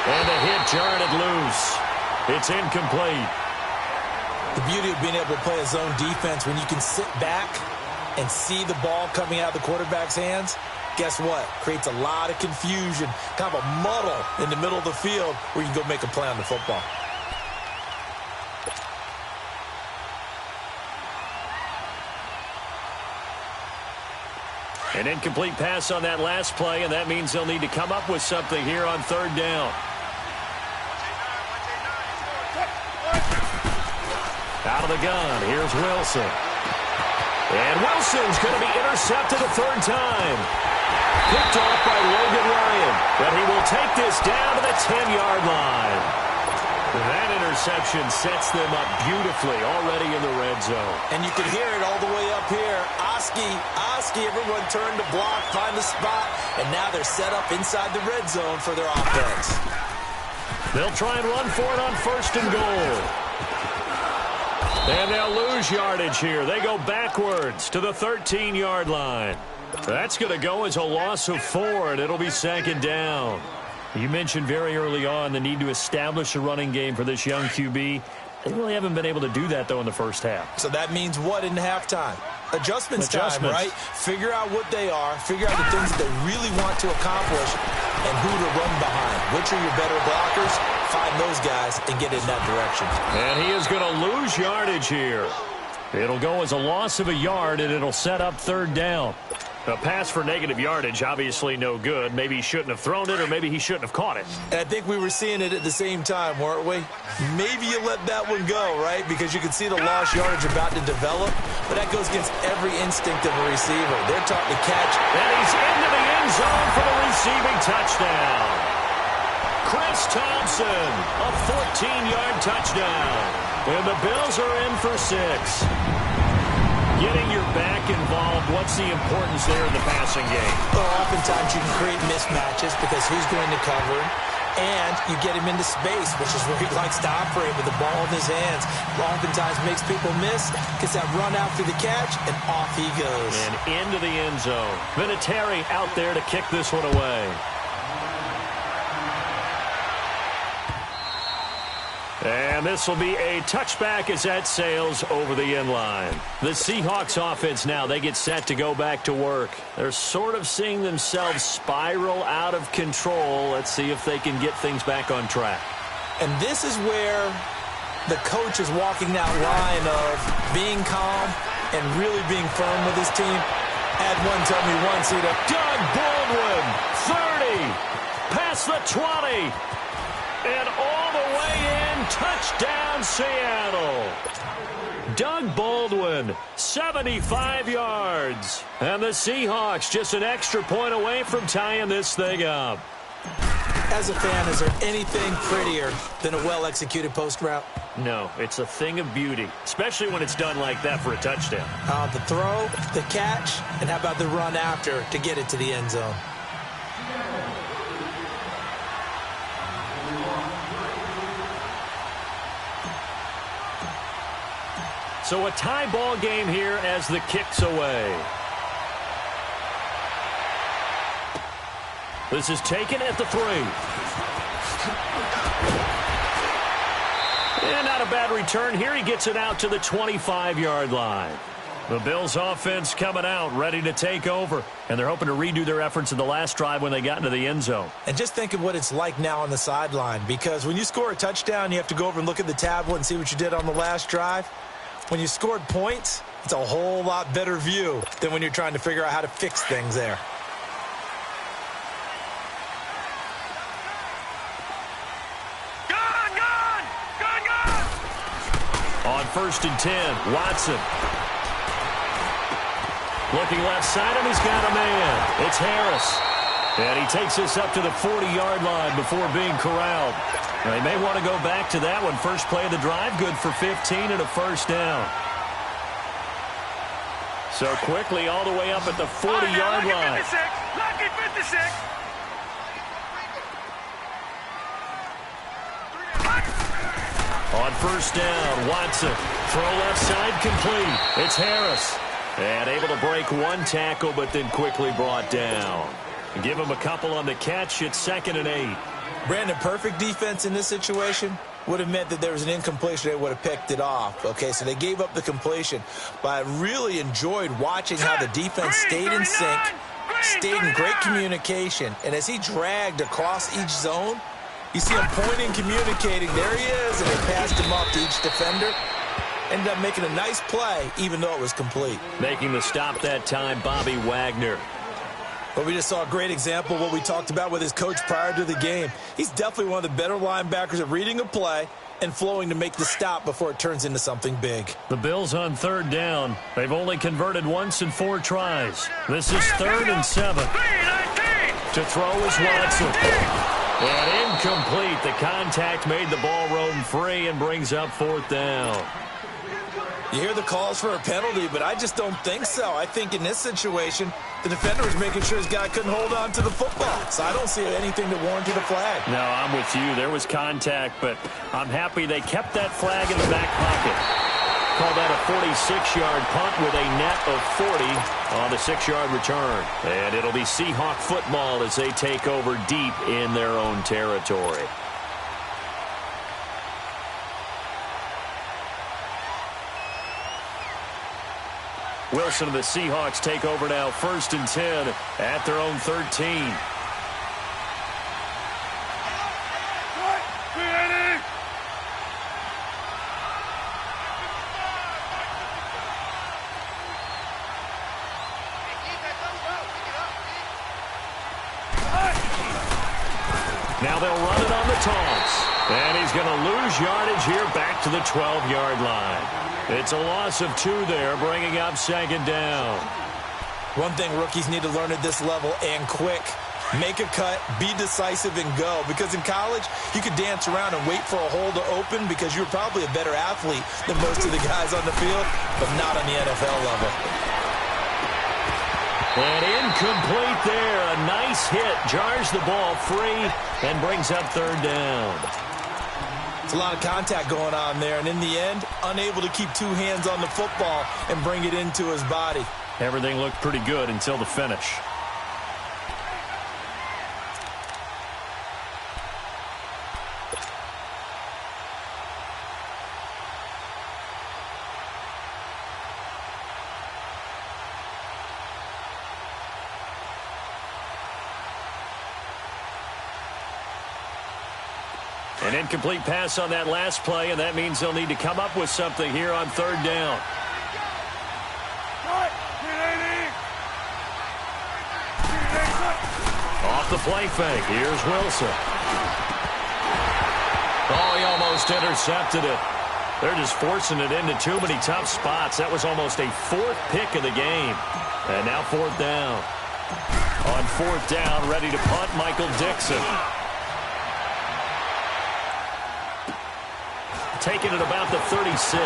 And the hit jarred it loose. It's incomplete. The beauty of being able to play a zone defense when you can sit back and see the ball coming out of the quarterback's hands, guess what? Creates a lot of confusion, kind of a muddle in the middle of the field where you can go make a play on the football. An incomplete pass on that last play, and that means they'll need to come up with something here on third down. Out of the gun, here's Wilson. And Wilson's going to be intercepted a third time. Picked off by Logan Ryan, but he will take this down to the 10-yard line. That interception sets them up beautifully already in the red zone. And you can hear it all the way up here. Oski, everyone turned to block, find the spot, and now they're set up inside the red zone for their offense. They'll try and run for it on first and goal. And they'll lose yardage here. They go backwards to the 13-yard line. That's going to go as a loss of 4, and it'll be second down. You mentioned very early on the need to establish a running game for this young QB. They really haven't been able to do that, though, in the first half. So that means what in halftime? Adjustments time, right? Figure out what they are, figure out the things that they really want to accomplish, and who to run behind. Which are your better blockers? Find those guys and get in that direction. And he is going to lose yardage here. It'll go as a loss of a yard, and it'll set up third down. A pass for negative yardage, obviously no good. Maybe he shouldn't have thrown it, or maybe he shouldn't have caught it. And I think we were seeing it at the same time, weren't we? Maybe you let that one go, right? Because you can see the lost yardage about to develop, but that goes against every instinct of a receiver. They're taught to catch. And he's into the end zone for the receiving touchdown. Chris Thompson, a 14-yard touchdown. And the Bills are in for 6. Getting your back involved, what's the importance there in the passing game? Well, oftentimes you can create mismatches because who's going to cover him, and you get him into space, which is where he likes to operate with the ball in his hands. Oftentimes makes people miss, gets that run out through the catch, and off he goes. And into the end zone. Vinatieri out there to kick this one away. And this will be a touchback as that sails over the end line. The Seahawks offense now, they get set to go back to work. They're sort of seeing themselves spiral out of control. Let's see if they can get things back on track. And this is where the coach is walking that line of being calm and really being firm with his team. Had one tell me once, Doug Baldwin, 30, past the 20. And all the way in, touchdown Seattle. Doug Baldwin, 75 yards. And the Seahawks just an extra point away from tying this thing up. As a fan, is there anything prettier than a well-executed post route? No, it's a thing of beauty, especially when it's done like that for a touchdown. The throw, the catch, and how about the run after to get it to the end zone? So a tie ball game here as the kick's away. This is taken at the 3. And not a bad return here. He gets it out to the 25-yard line. The Bills offense coming out, ready to take over. And they're hoping to redo their efforts in the last drive when they got into the end zone. And just think of what it's like now on the sideline. Because when you score a touchdown, you have to go over and look at the tablet and see what you did on the last drive. When you scored points, it's a whole lot better view than when you're trying to figure out how to fix things there. On first and 10, Watson. Looking left side, and he's got a man. It's Harris. And he takes this up to the 40-yard line before being corralled. They may want to go back to that one. First play of the drive, good for 15 and a first down. So quickly all the way up at the 40-yard line. Lucky 56. On first down, Watson. Throw left side complete. It's Harris. And able to break one tackle, but then quickly brought down. Give him a couple on the catch. It's 2nd and 8. Brandon, perfect defense in this situation would have meant that there was an incompletion. They would have picked it off. Okay, so they gave up the completion. But I really enjoyed watching how the defense stayed in sync, stayed in great communication. And as he dragged across each zone, you see him pointing, communicating. There he is, and they passed him off to each defender. Ended up making a nice play, even though it was complete. Making the stop that time, Bobby Wagner. But we just saw a great example of what we talked about with his coach prior to the game. He's definitely one of the better linebackers at reading a play and flowing to make the stop before it turns into something big. The Bills on third down. They've only converted once in 4 tries. This is 3rd and 7. To throw is Watson. And incomplete. The contact made the ball roam free and brings up 4th down. You hear the calls for a penalty, but I just don't think so. I think in this situation, the defender was making sure his guy couldn't hold on to the football. So I don't see anything that warranted a flag. No, I'm with you. There was contact, but I'm happy they kept that flag in the back pocket. Call that a 46-yard punt with a net of 40 on the 6-yard return. And it'll be Seahawk football as they take over deep in their own territory. Wilson and the Seahawks take over now, 1st and 10 at their own 13. Now they'll run it on the toss. And he's going to lose yardage here back to the 12-yard line. It's a loss of 2 there, bringing up 2nd down. One thing rookies need to learn at this level, and quick. Make a cut, be decisive, and go. Because in college, you could dance around and wait for a hole to open because you're probably a better athlete than most of the guys on the field, but not on the NFL level. And incomplete there. A nice hit. Jars the ball free and brings up 3rd down. It's a lot of contact going on there, and in the end, unable to keep 2 hands on the football and bring it into his body. Everything looked pretty good until the finish. An incomplete pass on that last play, and that means they'll need to come up with something here on 3rd down. Off the play fake. Here's Wilson. Oh, he almost intercepted it. They're just forcing it into too many tough spots. That was almost a 4th pick of the game. And now 4th down. On 4th down, ready to punt, Michael Dixon. Taking it about the 36.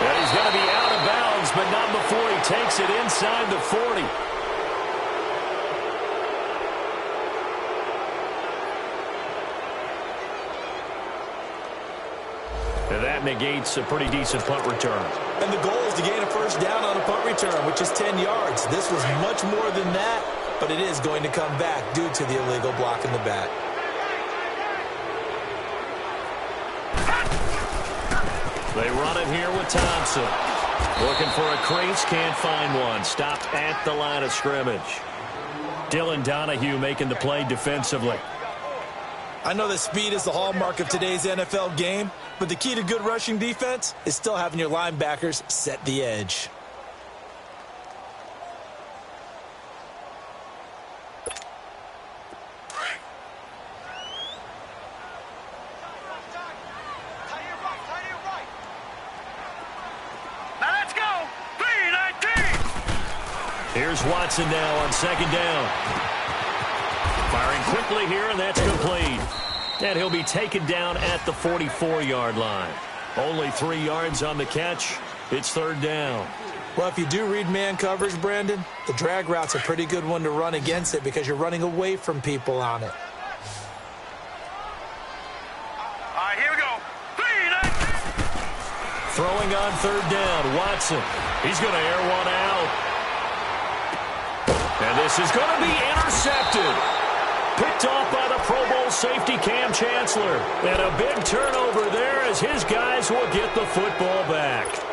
And he's going to be out of bounds, but not before he takes it inside the 40. And that negates a pretty decent punt return. And the goal is to gain a 1st down on a punt return, which is 10 yards. This was much more than that, but it is going to come back due to the illegal block in the back. They run it here with Thompson. Looking for a crease, can't find one. Stopped at the line of scrimmage. Dylan Donahue making the play defensively. I know that speed is the hallmark of today's NFL game, but the key to good rushing defense is still having your linebackers set the edge. Here's Watson now on 2nd down. Firing quickly here, and that's complete. And he'll be taken down at the 44-yard line. Only 3 yards on the catch. It's 3rd down. Well, if you do read man coverage, Brandon, the drag route's a pretty good one to run against it because you're running away from people on it. All right, here we go. Throwing on third down, Watson. He's going to air one out. And this is going to be intercepted. Picked off by the Pro Bowl safety Cam Chancellor. And a big turnover there as his guys will get the football back.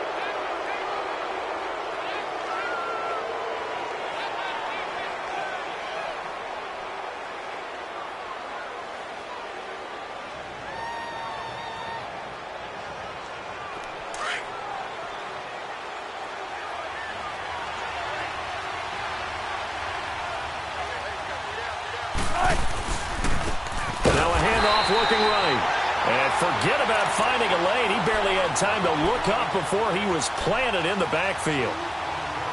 Looking right. And forget about finding a lane. He barely had time to look up before he was planted in the backfield.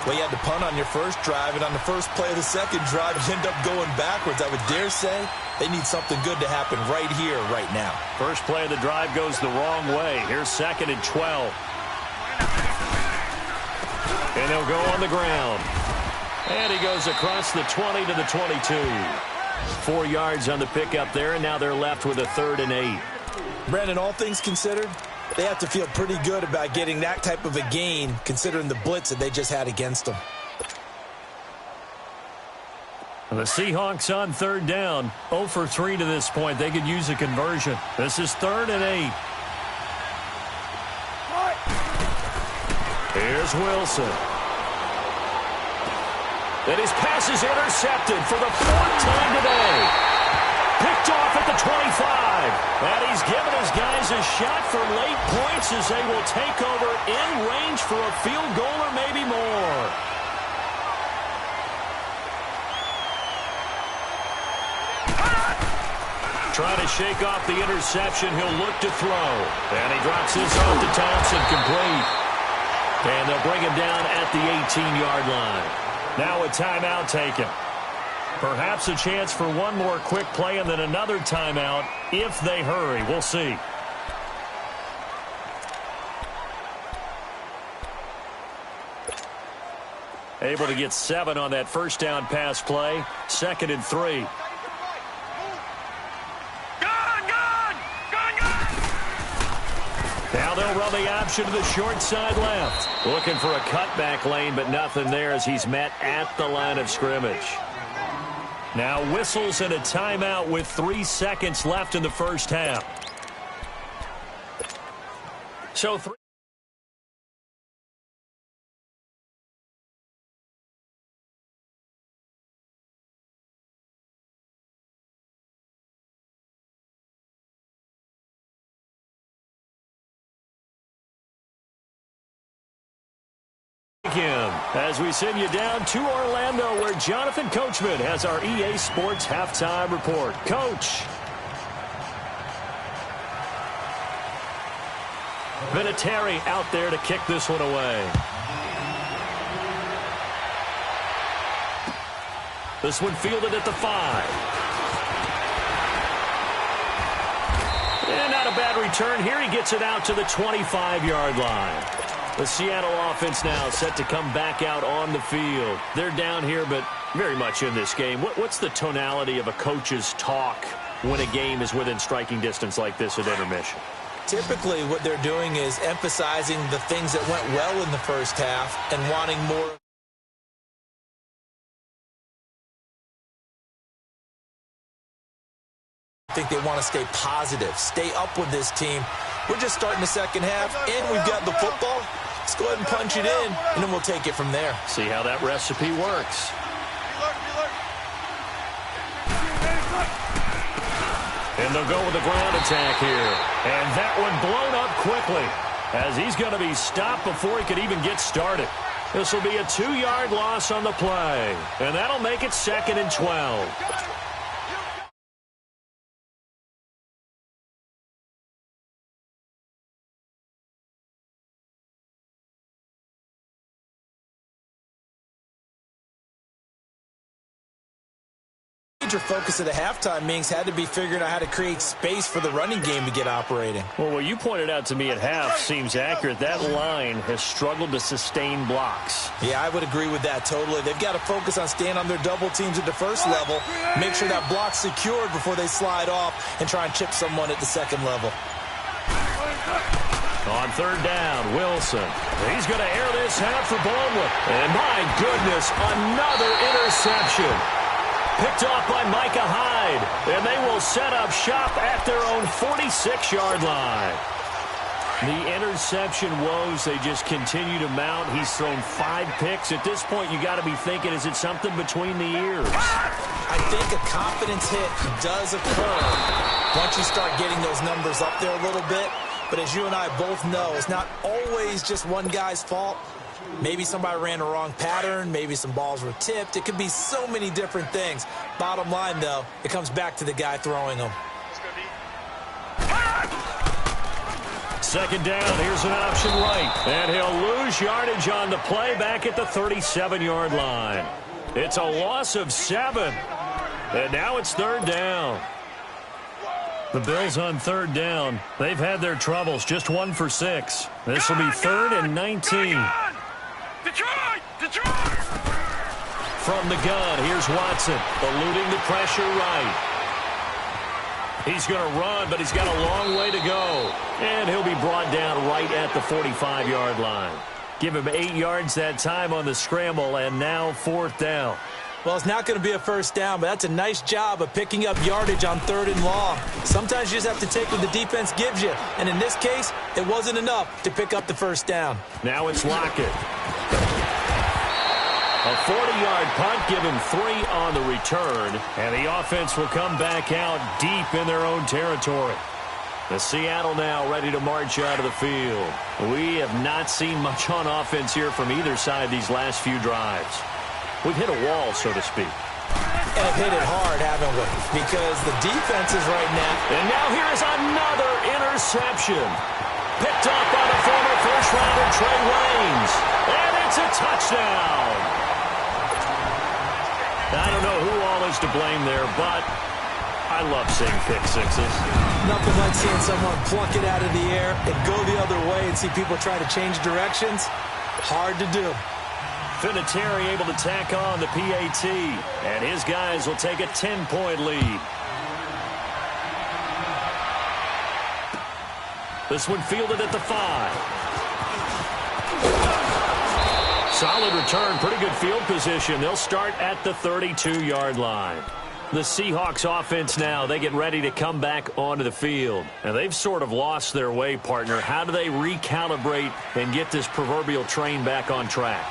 Well, you had to punt on your first drive, and on the first play of the second drive, you end up going backwards. I would dare say they need something good to happen right here, right now. First play of the drive goes the wrong way. Here's 2nd and 12. And they'll go on the ground. And he goes across the 20 to the 22. 4 yards on the pickup there, and now they're left with a 3rd and 8. Brandon, all things considered, they have to feel pretty good about getting that type of a gain, considering the blitz that they just had against them. The Seahawks on 3rd down, 0 for 3 to this point. They could use a conversion. This is 3rd and 8. Here's Wilson. And his pass is intercepted for the 4th time today. Picked off at the 25. And he's given his guys a shot for late points as they will take over in range for a field goal or maybe more. Trying to shake off the interception. He'll look to throw. And he drops this off to Thompson, complete. And they'll bring him down at the 18-yard line. Now a timeout taken. Perhaps a chance for one more quick play and then another timeout if they hurry. We'll see. Able to get 7 on that first down pass play. 2nd and 3. Now they'll run the option to the short side left. Looking for a cutback lane, but nothing there as he's met at the line of scrimmage. Now whistles and a timeout with 3 seconds left in the first half. So 3. As we send you down to Orlando, where Jonathan Coachman has our EA Sports Halftime Report. Coach. Vinatieri out there to kick this one away. This one fielded at the 5. And not a bad return here. He gets it out to the 25-yard line. The Seattle offense now set to come back out on the field. They're down here, but very much in this game. What's the tonality of a coach's talk when a game is within striking distance like this at intermission? Typically, what they're doing is emphasizing the things that went well in the first half and wanting more. I think they want to stay positive, stay up with this team. We're just starting the second half, and we've got the football. Let's go ahead and punch it in, and then we'll take it from there. See how that recipe works. And they'll go with the ground attack here. And that one blown up quickly as he's going to be stopped before he could even get started. This will be a 2-yard loss on the play. And that'll make it 2nd and 12. Major focus of the halftime means had to be figuring out how to create space for the running game to get operating. Well, what you pointed out to me at half seems accurate. That line has struggled to sustain blocks. Yeah, I would agree with that totally. They've got to focus on staying on their double teams at the first level, make sure that block's secured before they slide off and try and chip someone at the second level. On third down, Wilson. He's going to air this out for Baldwin. And my goodness, another interception. Picked off by Micah Hyde. And they will set up shop at their own 46-yard line. The interception woes, they just continue to mount. He's thrown 5 picks. At this point, you got to be thinking, is it something between the ears? I think a confidence hit does occur once you start getting those numbers up there a little bit. But as you and I both know, it's not always just one guy's fault. Maybe somebody ran the wrong pattern. Maybe some balls were tipped. It could be so many different things. Bottom line, though, it comes back to the guy throwing them. Second down, here's an option right. And he'll lose yardage on the play back at the 37-yard line. It's a loss of 7. And now it's third down. The Bills on third down. They've had their troubles, just 1 for 6. This will be 3rd and 19. Detroit! From the gun, here's Watson, eluding the pressure right. He's going to run, but he's got a long way to go. And he'll be brought down right at the 45-yard line. Give him 8 yards that time on the scramble, and now 4th down. Well, it's not going to be a first down, but that's a nice job of picking up yardage on 3rd and long. Sometimes you just have to take what the defense gives you. And in this case, it wasn't enough to pick up the first down. Now it's Lockett. A 40-yard punt, give him 3 on the return. And the offense will come back out deep in their own territory. The Seattle now ready to march out of the field. We have not seen much on offense here from either side these last few drives. We've hit a wall, so to speak. And hit it hard, haven't we? Because the defense is right now. And now here's another interception. Picked up by the former first-rounder Trey Waynes. And it's a touchdown. I don't know who all is to blame there, but I love seeing pick sixes. Nothing like seeing someone pluck it out of the air and go the other way and see people try to change directions. Hard to do. Vinatieri able to tack on the PAT, and his guys will take a 10-point lead. This one fielded at the 5. Solid return, pretty good field position. They'll start at the 32-yard line. The Seahawks offense now, they get ready to come back onto the field. And they've sort of lost their way, partner. How do they recalibrate and get this proverbial train back on track?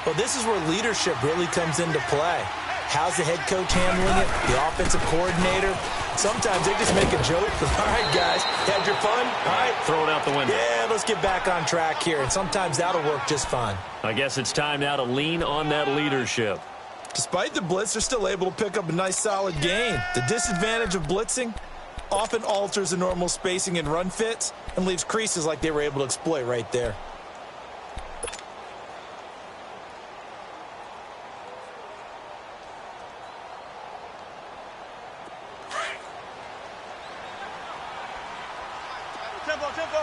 Well, this is where leadership really comes into play. How's the head coach handling it? The offensive coordinator? Sometimes they just make a joke. All right, guys, had your fun? All right. Throw it out the window. Yeah, let's get back on track here. And sometimes that'll work just fine. I guess it's time now to lean on that leadership. Despite the blitz, they're still able to pick up a nice, solid gain. The disadvantage of blitzing often alters the normal spacing and run fits and leaves creases like they were able to exploit right there. Tempo.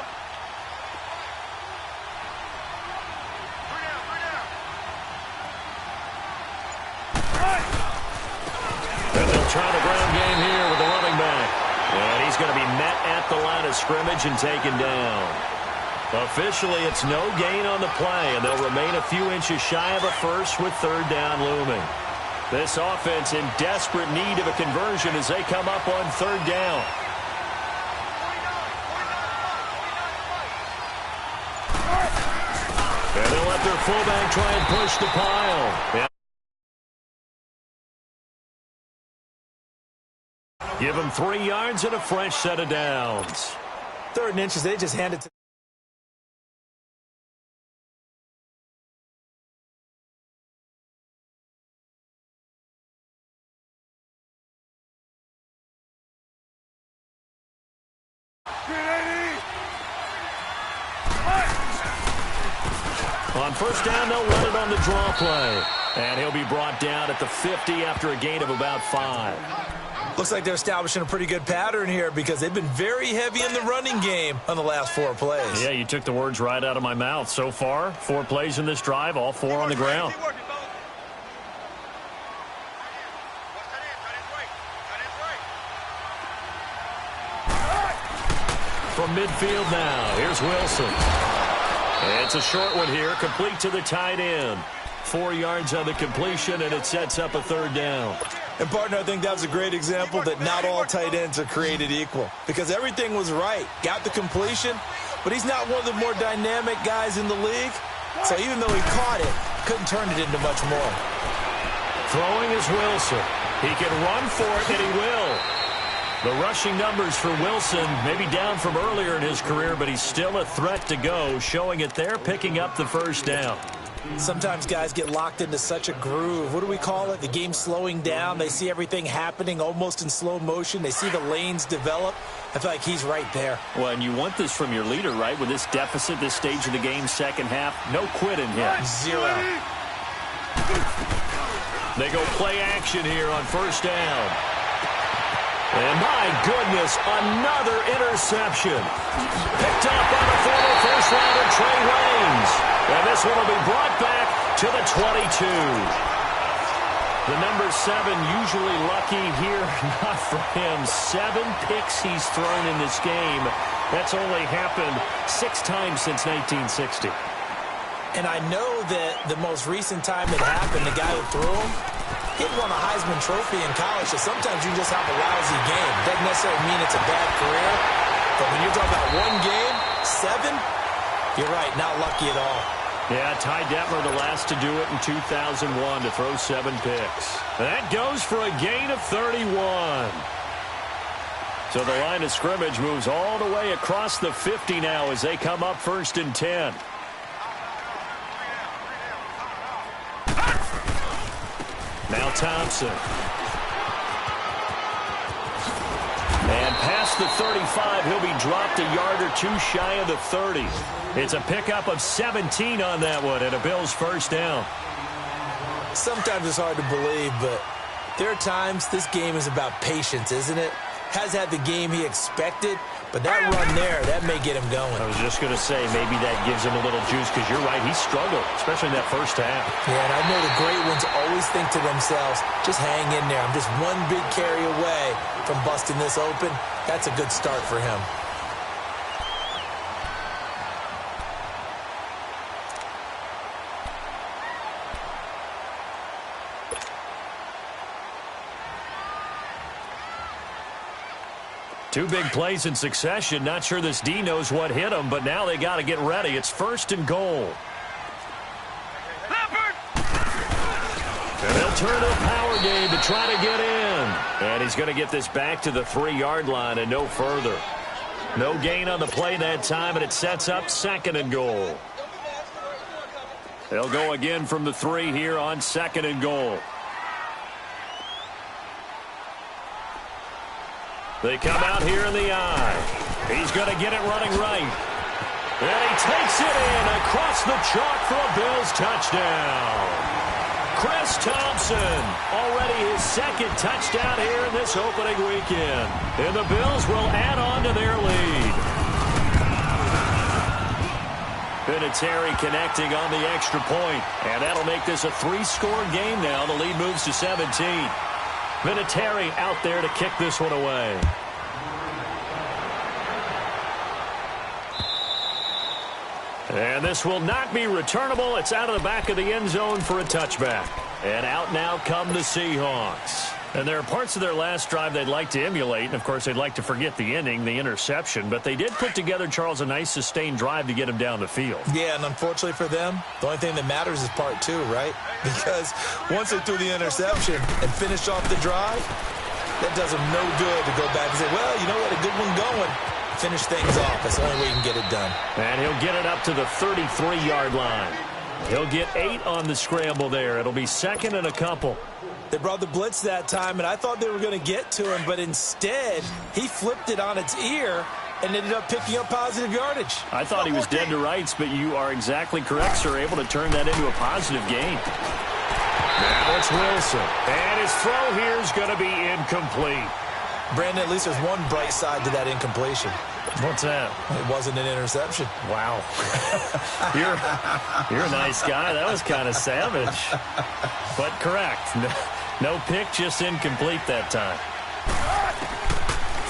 And they'll try the ground game here with the running back. And he's going to be met at the line of scrimmage and taken down. Officially, it's no gain on the play, and they'll remain a few inches shy of a first with 3rd down looming. This offense in desperate need of a conversion as they come up on 3rd down. And they'll let their fullback try and push the pile. Yeah. Give them 3 yards and a fresh set of downs. 3rd and inches, they just hand it to. On 1st down, they'll run it on the draw play. And he'll be brought down at the 50 after a gain of about 5. Looks like they're establishing a pretty good pattern here because they've been very heavy in the running game on the last 4 plays. Yeah, you took the words right out of my mouth. So far, 4 plays in this drive, all 4 on the ground. from midfield now. Here's Wilson. And it's a short one here, complete to the tight end. 4 yards on the completion, and it sets up a third down. And, partner, I think that was a great example that not all tight ends are created equal, because everything was right. Got the completion, but he's not one of the more dynamic guys in the league. So even though he caught it, couldn't turn it into much more. Throwing is Wilson. He can run for it, and he will. The rushing numbers for Wilson maybe down from earlier in his career, but he's still a threat to go, showing it there, picking up the first down. Sometimes guys get locked into such a groove. What do we call it? The game slowing down. They see everything happening almost in slow motion. They see the lanes develop. I feel like he's right there. Well, and you want this from your leader, right? With this deficit, this stage of the game, second half, no quit in him. 0. They go play action here on first down. And my goodness, another interception. Picked up by the former first-rounder Trey Waynes. And this one will be brought back to the 22. The number 7 usually lucky here, not for him. 7 picks he's thrown in this game. That's only happened 6 times since 1960. And I know that the most recent time it happened, the guy who threw him, he won a Heisman Trophy in college, so sometimes you just have a lousy game. Doesn't necessarily mean it's a bad career, but when you're talking about one game, 7, you're right, not lucky at all. Yeah, Ty Detmer the last to do it in 2001 to throw 7 picks. That goes for a gain of 31. So the line of scrimmage moves all the way across the 50 now as they come up 1st and 10. Now Thompson. And past the 35, he'll be dropped a yard or 2 shy of the 30. It's a pickup of 17 on that one, and a Bills first down. Sometimes it's hard to believe, but there are times this game is about patience, isn't it? Has had the game he expected, but that run there, that may get him going. I was just going to say, maybe that gives him a little juice, because you're right, he struggled, especially in that first half. Yeah, and I know the great ones always think to themselves, just hang in there. I'm just one big carry away from busting this open. That's a good start for him. Two big plays in succession. Not sure this D knows what hit him, but now they got to get ready. It's 1st and goal. And they'll turn to a power game to try to get in. And he's going to get this back to the 3-yard line and no further. No gain on the play that time, and it sets up 2nd and goal. They'll go again from the 3 here on 2nd and goal. They come out here in the eye. He's going to get it running right. And he takes it in across the chalk for a Bills touchdown. Chris Thompson, already his 2nd touchdown here in this opening weekend. And the Bills will add on to their lead. Vinatieri connecting on the extra point. And that'll make this a 3-score game now. The lead moves to 17. Vinatieri out there to kick this one away. And this will not be returnable. It's out of the back of the end zone for a touchback. And out now come the Seahawks. And there are parts of their last drive they'd like to emulate. And, of course, they'd like to forget the ending, the interception. But they did put together, Charles, a nice sustained drive to get him down the field. Yeah, and unfortunately for them, the only thing that matters is part 2, right? Because once they threw the interception and finished off the drive, that does them no good to go back and say, well, you know what, a good one going. Finish things off. That's the only way you can get it done. And he'll get it up to the 33-yard line. He'll get 8 on the scramble there. It'll be 2nd and a couple. They brought the blitz that time, and I thought they were going to get to him, but instead, he flipped it on its ear and ended up picking up positive yardage. I thought he was dead to rights, but you are exactly correct, sir, able to turn that into a positive gain. Now it's Wilson, and his throw here is going to be incomplete. Brandon, at least there's one bright side to that incompletion. What's that? It wasn't an interception. Wow. You're a nice guy. That was kind of savage. But correct. No pick, just incomplete that time.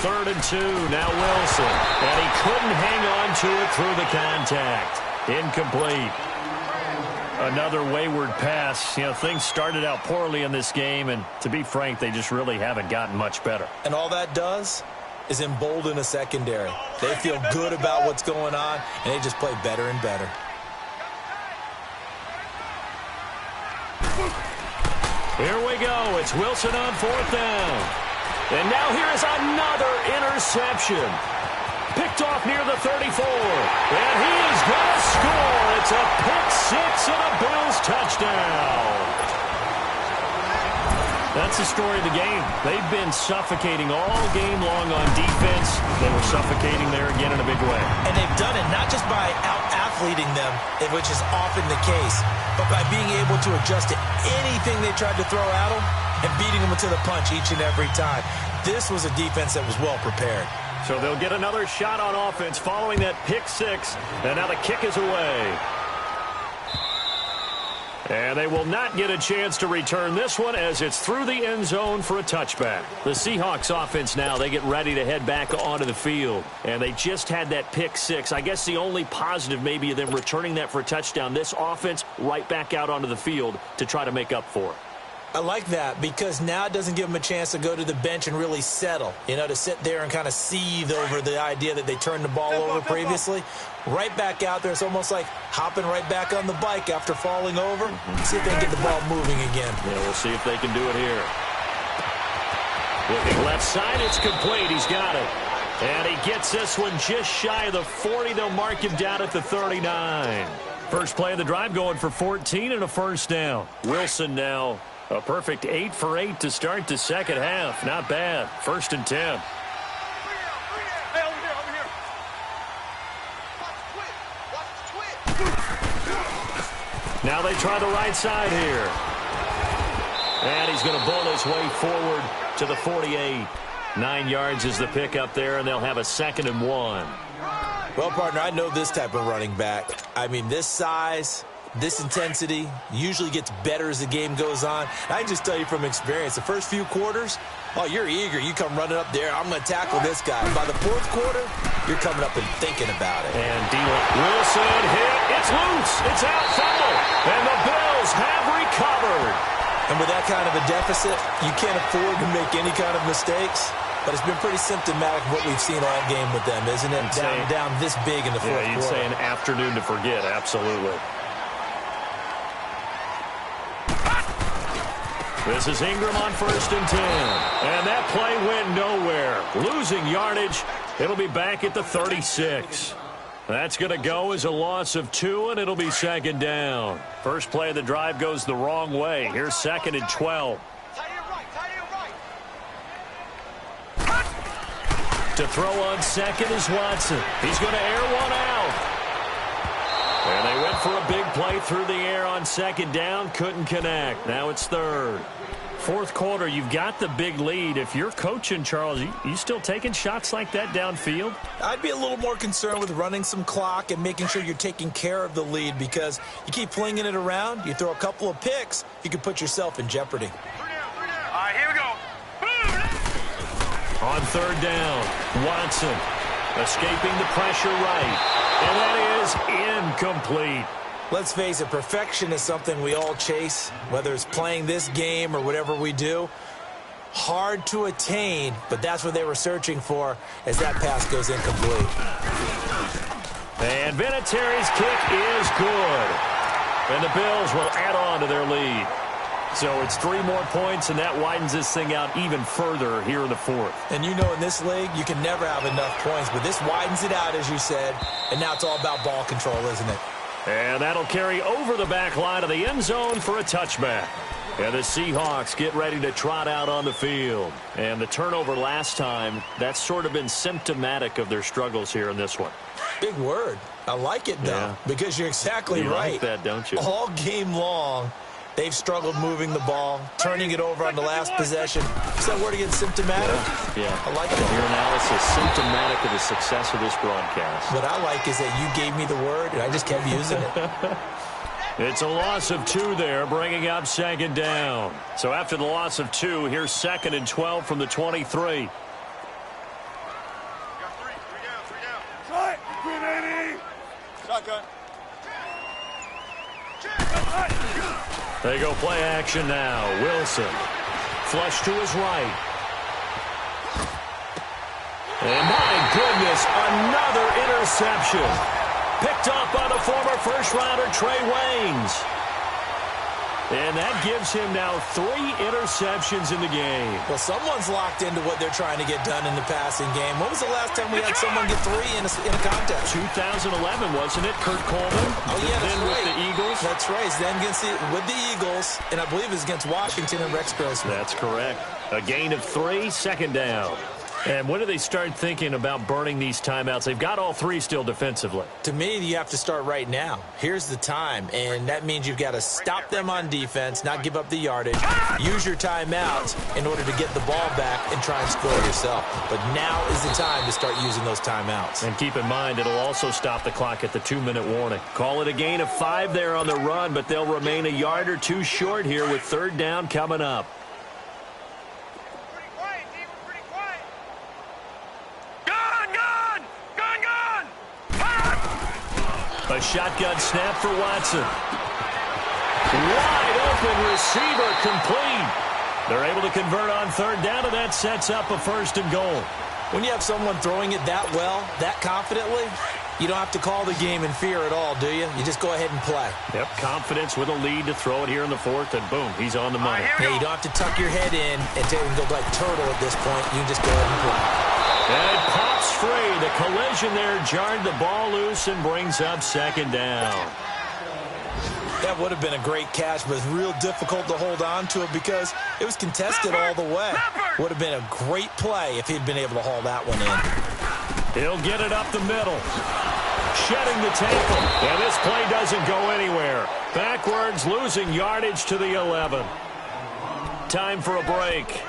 3rd and 2. Now Wilson. And he couldn't hang on to it through the contact. Incomplete. Another wayward pass. You know, things started out poorly in this game, and to be frank, they just really haven't gotten much better. And all that does is embolden a secondary. They feel good about what's going on, and they just play better and better. Here we go. It's Wilson on 4th down. And now here is another interception. Picked off near the 34. And he is going to score. It's a pick-6 and a Bills touchdown. That's the story of the game. They've been suffocating all game long on defense. They were suffocating there again in a big way. And they've done it not just by out-athleting them, which is often the case, but by being able to adjust to anything they tried to throw at them and beating them to the punch each and every time. This was a defense that was well prepared. So they'll get another shot on offense following that pick-6. And now the kick is away. And they will not get a chance to return this one as it's through the end zone for a touchback. The Seahawks offense now, they get ready to head back onto the field. And they just had that pick-6. I guess the only positive maybe of them returning that for a touchdown. This offense right back out onto the field to try to make up for it. I like that because now it doesn't give them a chance to go to the bench and really settle, you know, to sit there and kind of seethe over the idea that they turned the ball over previously. Right back out there, it's almost like hopping right back on the bike after falling over. See if they can get the ball moving again. Yeah, we'll see if they can do it here. Looking left side, it's complete. He's got it. And he gets this one just shy of the 40. They'll mark him down at the 39. First play of the drive going for 14 and a 1st down. Wilson now. A perfect 8 for 8 to start the second half. Not bad. 1st and 10. Now they try the right side here. And he's going to bull his way forward to the 48. 9 yards is the pickup there, and they'll have a 2nd and 1. Well, partner, I know this type of running back. I mean, this size, this intensity usually gets better as the game goes on. I can just tell you from experience, the first few quarters, oh, you're eager. You come running up there. I'm going to tackle this guy. By the 4th quarter, you're coming up and thinking about it. And Wilson hit. It's loose. It's out, fumble. And the Bills have recovered. And with that kind of a deficit, you can't afford to make any kind of mistakes. But it's been pretty symptomatic of what we've seen all game with them, isn't it? Down this big in the 4th quarter. Yeah, you'd say an afternoon to forget. Absolutely. This is Ingram on 1st and 10. And that play went nowhere. Losing yardage. It'll be back at the 36. That's going to go as a loss of 2, and it'll be 2nd down. First play of the drive goes the wrong way. Here's 2nd and 12. To throw on 2nd is Watson. He's going to air one out. And they went for a big play through the air on 2nd down. Couldn't connect. Now it's 3rd. 4th quarter, you've got the big lead. If you're coaching, Charles, you still taking shots like that downfield? I'd be a little more concerned with running some clock and making sure you're taking care of the lead because you keep flinging it around, you throw a couple of picks, you can put yourself in jeopardy. All right, here we go. On 3rd down, Watson escaping the pressure right. And that is incomplete. Let's face it, perfection is something we all chase, whether it's playing this game or whatever we do. Hard to attain, but that's what they were searching for as that pass goes incomplete. And Vinatieri's kick is good. And the Bills will add on to their lead. So it's 3 more points, and that widens this thing out even further here in the 4th. And you know in this league, you can never have enough points, but this widens it out, as you said, and now it's all about ball control, isn't it? And that'll carry over the back line of the end zone for a touchback. And the Seahawks get ready to trot out on the field. And the turnover last time, that's sort of been symptomatic of their struggles here in this one. Big word. I like it, though, because you're exactly right. You like that, don't you? All game long, they've struggled moving the ball, turning it over on the last possession. Is that word again, symptomatic? Yeah. I like that. Your analysis, symptomatic of the success of this broadcast. What I like is that you gave me the word, and I just kept using it. It's a loss of 2 there, bringing up 2nd down. So after the loss of 2, here's 2nd and 12 from the 23. They go play action now. Wilson. Flush to his right. And my goodness, another interception. Picked off by the former first-rounder Trey Waynes. And that gives him now 3 interceptions in the game. Well, someone's locked into what they're trying to get done in the passing game. When was the last time we had someone get 3 in a contest? 2011, wasn't it? Kurt Coleman. Oh, yeah, that's then right. with the Eagles. That's right. Then with the Eagles, and I believe it's against Washington and Rex Grossman. That's correct. A gain of 3, second down. And when do they start thinking about burning these timeouts? They've got all 3 still defensively. To me, you have to start right now. Here's the time, and that means you've got to stop them on defense, not give up the yardage, use your timeouts in order to get the ball back and try and score yourself. But now is the time to start using those timeouts. And keep in mind, it'll also stop the clock at the 2-minute warning. Call it a gain of 5 there on the run, but they'll remain a yard or 2 short here with third down coming up. A shotgun snap for Watson. Wide open receiver complete. They're able to convert on third down, and that sets up a 1st and goal. When you have someone throwing it that well, that confidently, you don't have to call the game in fear at all, do you? You just go ahead and play. Yep, confidence with a lead to throw it here in the 4th, and boom, he's on the money. Hey, you don't have to tuck your head in and go like turtle at this point. You just go ahead and play. And it pops free. The collision there jarred the ball loose and brings up second down. That would have been a great catch, but it's real difficult to hold on to it because it was contested all the way. Would have been a great play if he'd been able to haul that one in. He'll get it up the middle. Shedding the tackle. And this play doesn't go anywhere. Backwards, losing yardage to the 11. Time for a break.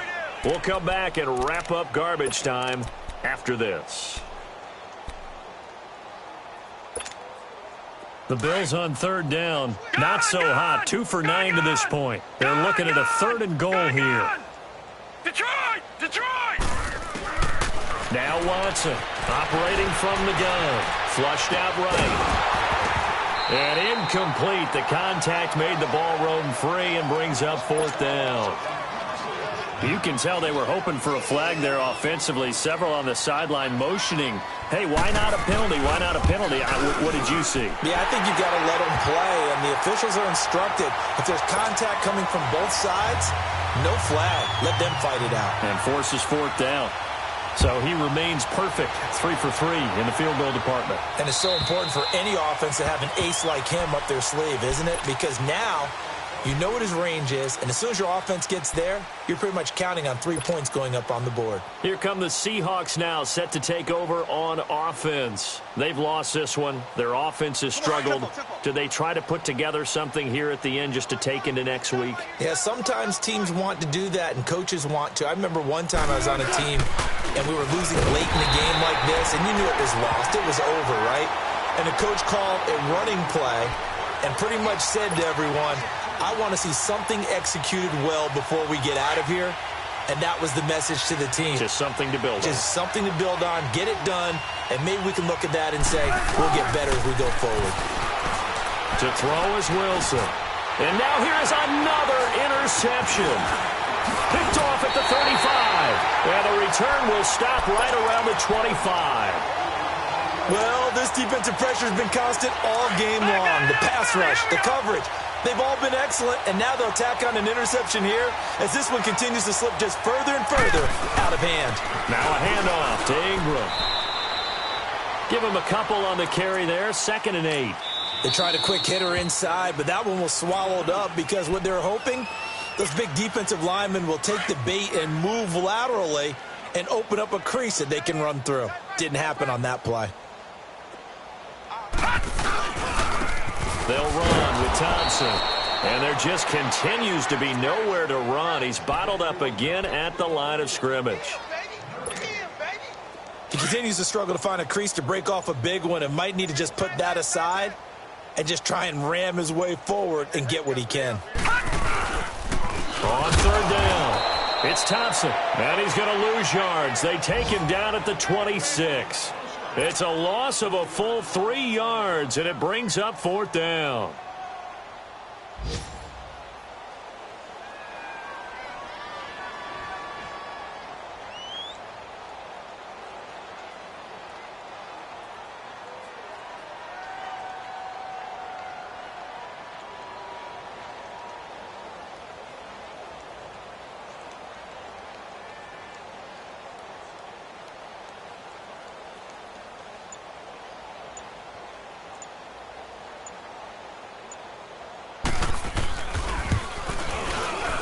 We'll come back and wrap up garbage time after this. The Bills on third down. Not so hot. 2 for 9 to this point. They're looking at a 3rd and goal here. Detroit! Detroit! Now Watson operating from the gun. Flushed out right. And incomplete. The contact made the ball roam free and brings up 4th down. You can tell they were hoping for a flag there offensively. Several on the sideline motioning. Hey, why not a penalty? Why not a penalty? What did you see? Yeah, I think you've got to let them play, and the officials are instructed. If there's contact coming from both sides, no flag. Let them fight it out. And forces 4th down. So he remains perfect. 3 for 3 in the field goal department. And it's so important for any offense to have an ace like him up their sleeve, isn't it? Because now you know what his range is, and as soon as your offense gets there, you're pretty much counting on 3 points going up on the board. Here come the Seahawks now, set to take over on offense. They've lost this one. Their offense has struggled. Do they try to put together something here at the end just to take into next week? Yeah, sometimes teams want to do that, and coaches want to. I remember one time I was on a team, and we were losing late in the game like this, and you knew it was lost. It was over, right? And the coach called a running play and pretty much said to everyone, I want to see something executed well before we get out of here. And that was the message to the team. Just something to build on. Just something to build on, get it done, and maybe we can look at that and say, we'll get better as we go forward. To throw is Wilson. And now here is another interception. Picked off at the 35. And the return will stop right around the 25. Well, this defensive pressure has been constant all game long. The pass rush, the coverage, they've all been excellent, and now they'll tack on an interception here as this one continues to slip just further and further out of hand. Now a handoff to Ingram. Give him a couple on the carry there, 2nd and 8. They tried a quick hitter inside, but that one was swallowed up because what they're hoping, those big defensive linemen will take the bait and move laterally and open up a crease that they can run through. Didn't happen on that play. They'll run with Thompson. And there just continues to be nowhere to run. He's bottled up again at the line of scrimmage. He continues to struggle to find a crease to break off a big one and might need to just put that aside and just try and ram his way forward and get what he can. On third down, it's Thompson. And he's going to lose yards. They take him down at the 26. It's a loss of a full 3 yards, and it brings up 4th down.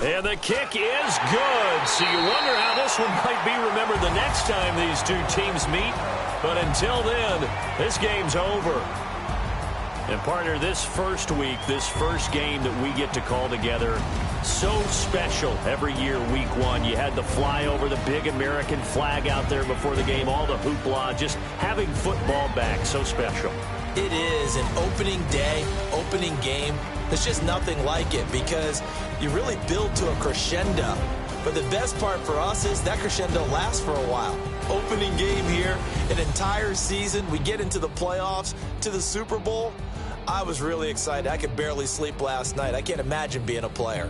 And the kick is good. So you wonder how this one might be remembered the next time these two teams meet. But until then, this game's over. And partner, this first week, this first game that we get to call together, so special every year, week one. You had the flyover, the big American flag out there before the game, all the hoopla, just having football back, so special. It is an opening day, opening game. There's just nothing like it because you really build to a crescendo. But the best part for us is that crescendo lasts for a while. Opening game here, an entire season. We get into the playoffs, to the Super Bowl. I was really excited. I could barely sleep last night. I can't imagine being a player.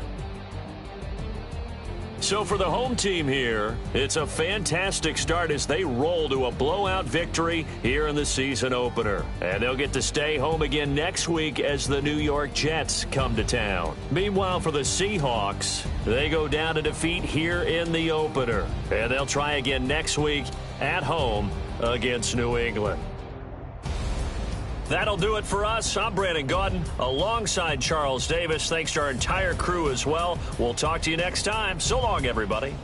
So for the home team here, it's a fantastic start as they roll to a blowout victory here in the season opener. And they'll get to stay home again next week as the New York Jets come to town. Meanwhile, for the Seahawks, they go down to defeat here in the opener. And they'll try again next week at home against New England. That'll do it for us. I'm Brandon Gaudin alongside Charles Davis. Thanks to our entire crew as well. We'll talk to you next time. So long, everybody.